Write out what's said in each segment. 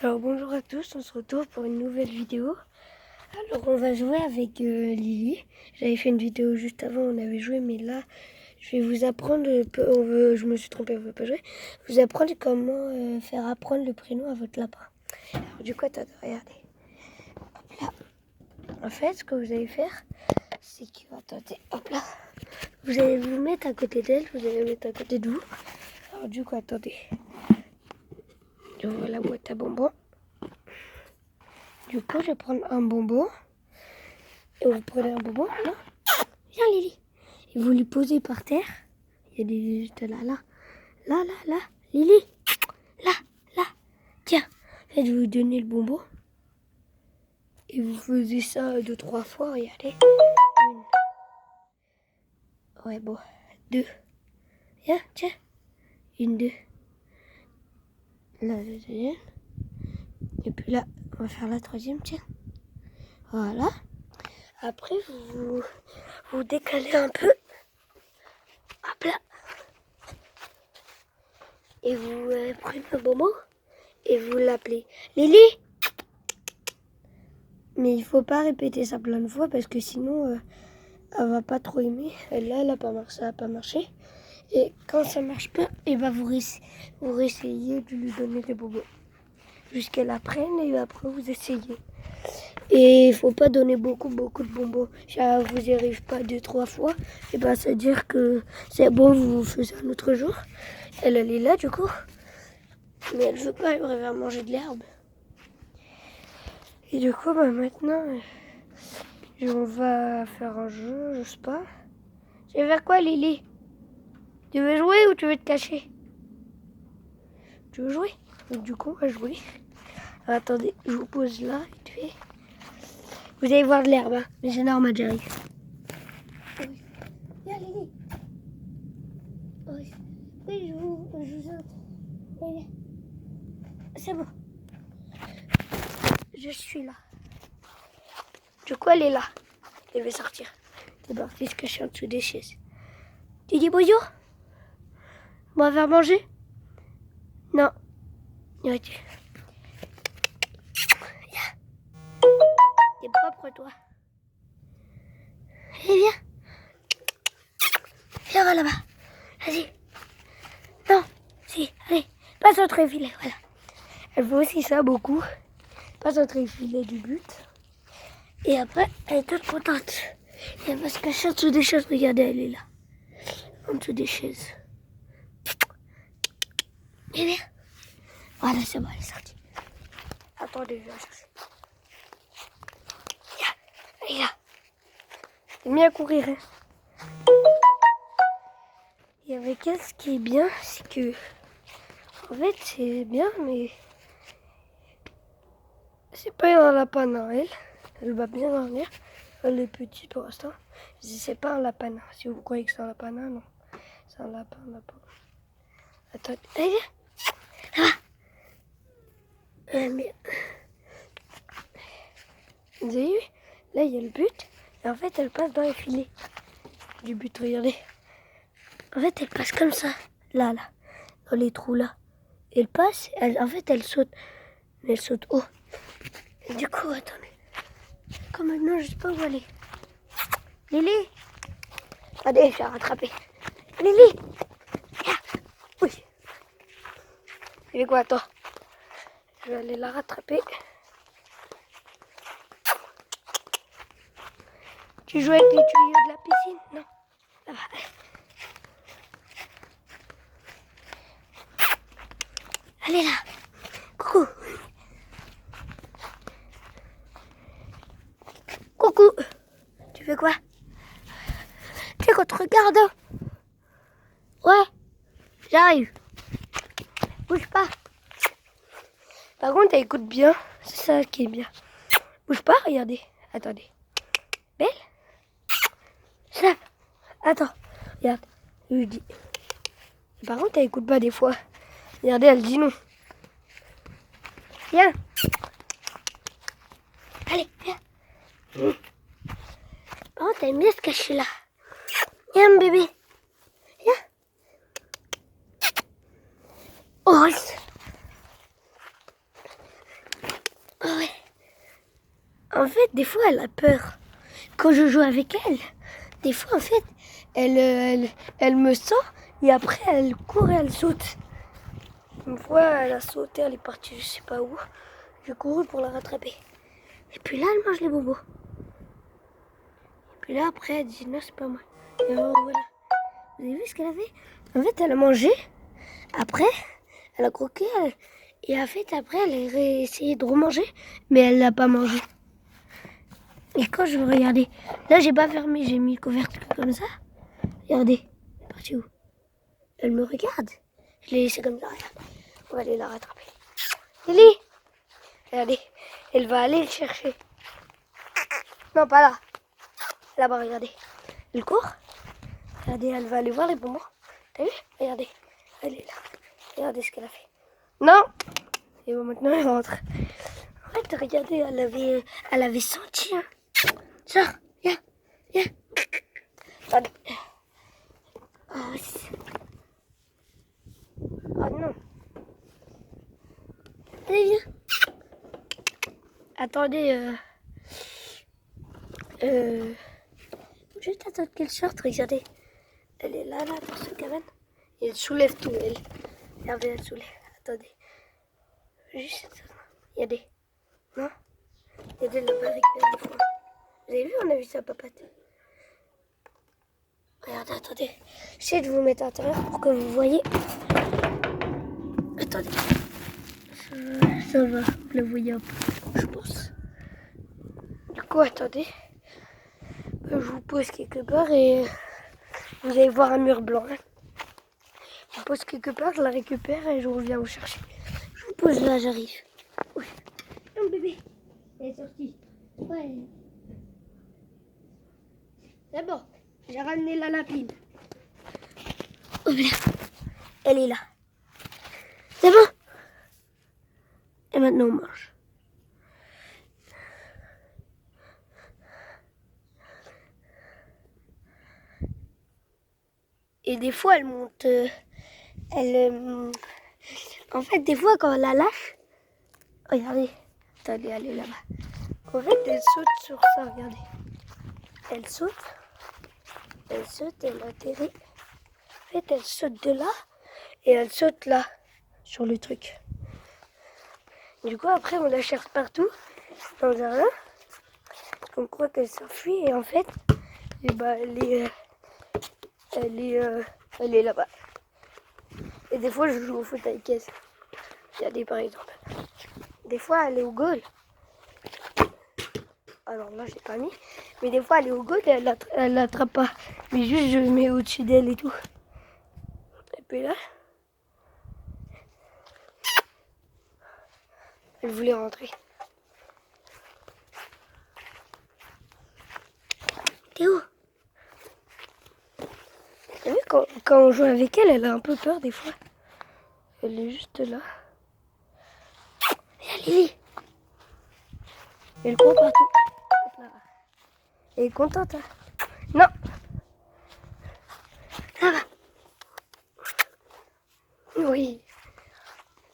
Alors bonjour à tous, on se retrouve pour une nouvelle vidéo. Alors on va jouer avec Lily. J'avais fait une vidéo juste avant, on avait joué, mais là je vais vous apprendre, je me suis trompée, on ne veut pas jouer. Vous apprendre comment faire apprendre le prénom à votre lapin. Alors du coup, attendez, regardez. Hop là. En fait, ce que vous allez faire, c'est que, attendez, hop là. Vous allez vous mettre à côté d'elle, vous allez mettre à côté de vous. Alors du coup, attendez. J'ouvre la boîte à bonbons. Du coup, je vais prendre un bonbon. Et vous prenez un bonbon, là. Viens, Lily. Et vous lui posez par terre. Il y a des juste là, là. Là, là, là. Lily. Là, là. Tiens. Et je vais vous donner le bonbon. Et vous faisiez ça 2-3 fois. Regardez. Une. Ouais, bon. 2. Viens, tiens. 1, 2. Là, la deuxième. Et puis là, on va faire la troisième, tiens. Voilà. Après, vous décalez un peu. Hop là. Et vous prenez un bonbon et vous l'appelez Lily. Mais il faut pas répéter ça plein de fois parce que sinon elle va pas trop aimer. Elle là, elle a pas marché, ça a pas marché. Et quand ça marche pas, et ben vous réessayez de lui donner des bonbons jusqu'à la prenne et après vous essayez. Et il faut pas donner beaucoup de bonbons. Si vous n'y arrivez pas 2-3 fois, et ben ça veut dire que c'est bon, vous faites un autre jour. Elle est là du coup. Mais elle veut pas, elle va manger de l'herbe. Et du coup, maintenant, on va faire un jeu, je sais pas. Tu veux faire quoi, Lily? Tu veux jouer ou tu veux te cacher? Tu veux jouer? Donc, du coup, on va jouer. Alors, attendez, je vous pose là, vite fait. Vous allez voir de l'herbe, hein, mais c'est normal, j'arrive. Viens, Lily. Oui, je vous entends. C'est bon. Je suis là. Du coup, elle est là. Elle veut sortir. C'est parti se cacher en dessous des chaises. Tu dis bonjour? On va faire manger? Non. Viens. T'es propre, toi. Allez, viens. Viens, va là-bas. Vas-y. Non. Si, allez. Passe au tréfilet, voilà. Elle fait aussi ça beaucoup. Passe au tréfilet du but. Et après, elle est toute contente. Et elle va se cacher en dessous des chaises. Regardez, elle est là. En dessous des chaises. Et viens. Voilà, c'est bon, elle est sortie. Attendez, je vais la chercher. Viens, elle est là. Elle est bien à courir, hein. Et avec elle, ce qui est bien, c'est que... En fait, c'est bien, mais... C'est pas un lapin nain, elle. Elle va bien dormir. Elle est petite pour l'instant. C'est pas un lapin nain. Si vous croyez que c'est un lapin nain, non. C'est un lapin. Attends, allez, viens. Mais... Vous avez vu? Là, il y a le but. Et en fait, elle passe dans les filets du but, regardez. En fait, elle passe comme ça. Là. Dans les trous, là. Elle passe. En fait, elle saute. Elle saute haut. Et du coup, attendez. Comme maintenant, je sais pas où aller. Lily. Allez, je vais la rattraper. Lily. Viens. Oui. Tu fais quoi, toi? Je vais aller la rattraper. Tu joues avec les tuyaux de la piscine? Non. Là-bas. Allez là. Coucou. Coucou. Tu fais quoi? Tu sais qu'on te regarde? Ouais. J'arrive. Bouge pas. Par contre, elle écoute bien. C'est ça qui est bien. Bouge pas, regardez. Attendez. Belle. Snap. Attends. Regarde. Je lui dis. Par contre, elle écoute pas des fois. Regardez, elle dit non. Viens. Allez, viens. Par contre, elle aime bien se cacher là. Viens, bébé. Viens. Oh. Ah ouais. En fait, des fois, elle a peur. Quand je joue avec elle, des fois, en fait, elle me sent et après, elle court et elle saute. Une fois, elle a sauté, elle est partie, je sais pas où. J'ai couru pour la rattraper. Et puis là, elle mange les bobos. Et puis là, après, elle dit non, c'est pas moi. Et alors, voilà. Vous avez vu ce qu'elle a fait? En fait, elle a mangé. Après, elle a croqué. Et en fait, après, elle a essayé de remanger. Mais elle l'a pas mangé. Et quand je regardais, là, j'ai pas fermé, j'ai mis le couvercle comme ça. Regardez, elle est partie où? Elle me regarde. Je l'ai laissée comme ça, regarde. On va aller la rattraper. Lily! Regardez, elle va aller le chercher. Non, pas là. Là-bas, regardez. Elle court. Regardez, elle va aller voir les bonbons. T'as vu? Regardez, elle est là. Regardez ce qu'elle a fait. Non! Et bon, maintenant, elle rentre. En fait, regardez, elle avait senti. Hein. Sors, viens, viens. Attendez. Oh, oh non. Allez, viens. Attendez, juste attendre qu'elle sorte, regardez. Elle est là, dans ce cabane. Et elle soulève tout, elle. Regardez, elle soulève. Attendez. Juste, regardez. Non? Regardez, elle va récupérer des fois. Vous avez vu, on a vu sa papate. Regardez, attendez. J'essaie de vous mettre à l'intérieur pour que vous voyez. Attendez. Ça va, vous la voyez un peu, je pense. Du coup, attendez. Je vous pose quelque part et vous allez voir un mur blanc. Hein. Je vous pose quelque part, je la récupère et je reviens vous chercher. Je vous pose là, j'arrive. Oui. Non, bébé. Elle est sortie. Ouais. C'est bon. J'ai ramené la lapine. Oh, là. Elle est là. C'est bon. Et maintenant, on mange. Et des fois, elle monte. En fait, des fois, quand on la lâche. Regardez. Attendez, elle est là-bas. En fait, elle saute sur ça, regardez. Elle saute. Elle saute, elle atterrit. En fait, elle saute de là. Et elle saute là. Sur le truc. Du coup, après, on la cherche partout. Dans le jardin. On croit qu'elle s'enfuit. Et en fait, eh ben, elle est là-bas. Et des fois, je joue au foot avec elle. Regardez, par exemple. Des fois, elle est au goal. Alors là, je l'ai pas mis. Mais des fois, elle est au goal et elle l'attrape pas. Mais juste, je le mets au-dessus d'elle et tout. Et puis là, elle voulait rentrer. T'es où? T'as vu, quand on joue avec elle, elle a un peu peur des fois. Elle est juste là. Et Lily. Elle court partout. Elle est contente. Hein. Non. Ça va. Oui.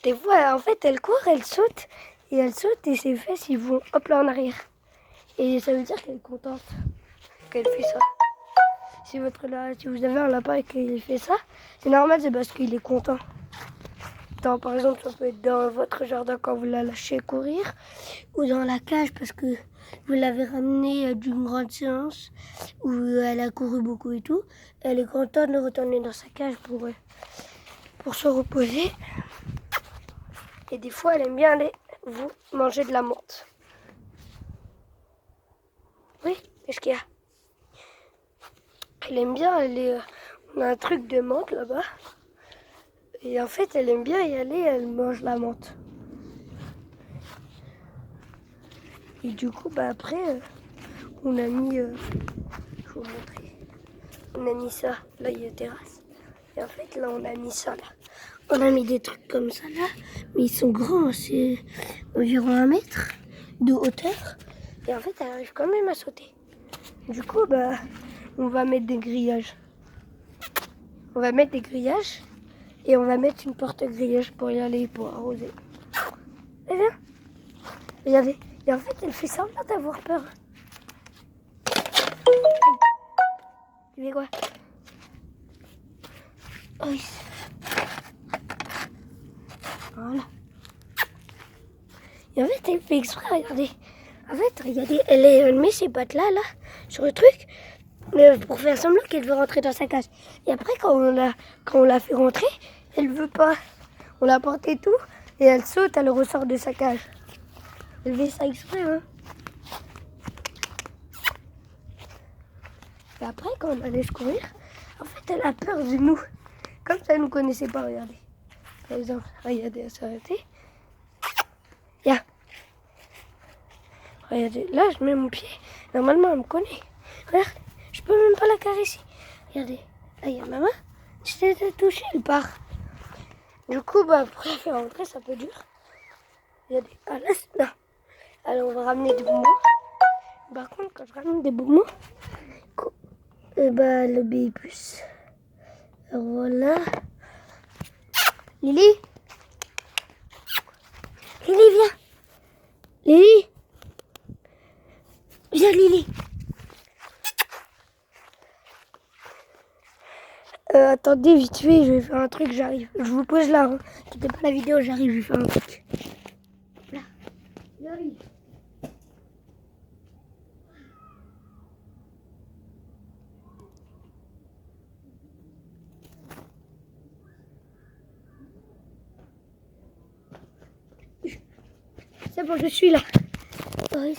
Des fois, en fait, elle court, elle saute. Et elle saute et ses fesses, ils vont hop là en arrière. Et ça veut dire qu'elle est contente qu'elle fait ça. Si vous avez un lapin et qu'il fait ça, c'est normal, c'est parce qu'il est content. Par exemple, ça peut être dans votre jardin quand vous la lâchez courir, ou dans la cage parce que vous l'avez ramenée d'une grande séance où elle a couru beaucoup et tout. Elle est contente de retourner dans sa cage pour se reposer. Et des fois, elle aime bien aller vous manger de la menthe. Oui, qu'est-ce qu'il y a? Elle aime bien aller... on a un truc de menthe là-bas. Et en fait, elle aime bien y aller, elle mange la menthe. Et du coup, après, on a mis... je vais vous montrer. On a mis ça. Là, il y a une terrasse. Et en fait, là, on a mis ça, là. On a mis des trucs comme ça, là. Mais ils sont grands. C'est environ 1 mètre de hauteur. Et en fait, elle arrive quand même à sauter. Du coup, on va mettre des grillages. On va mettre des grillages. Et on va mettre une porte-grillage pour y aller, pour arroser. Et viens. Regardez. Et en fait, elle fait semblant d'avoir peur. Tu fais quoi? Oui. Voilà. Et en fait, elle fait exprès, regardez. En fait, regardez, elle met ses pattes là, sur le truc, pour faire semblant qu'elle veut rentrer dans sa cage. Et après, quand on l'a fait rentrer, elle veut pas. On l'a porté tout, et elle saute, elle ressort de sa cage. Elle fait ça exprès, hein. Et après, quand on allait courir, en fait, elle a peur de nous. Comme ça, elle ne nous connaissait pas, regardez. Par exemple, regardez, elle s'est arrêtée. Viens. Regardez, là, je mets mon pied. Normalement, elle me connaît. Regarde, je peux même pas la caresser. Regardez, là, il y a ma main. Je t'ai touché, elle part. Du coup, pour la faire rentrer, c'est un peu dur. Regardez, ah là, non. Alors, on va ramener des bonbons. Par contre, quand je ramène des bonbons, elle obéit plus. Alors, voilà. Lily, viens. Lily, viens, Lily. Attendez, vite fait, je vais faire un truc, j'arrive. Je vous pose là, hein. Quittez pas la vidéo, j'arrive, je vais faire un truc. Là, j'arrive. C'est bon, je suis là. Oui.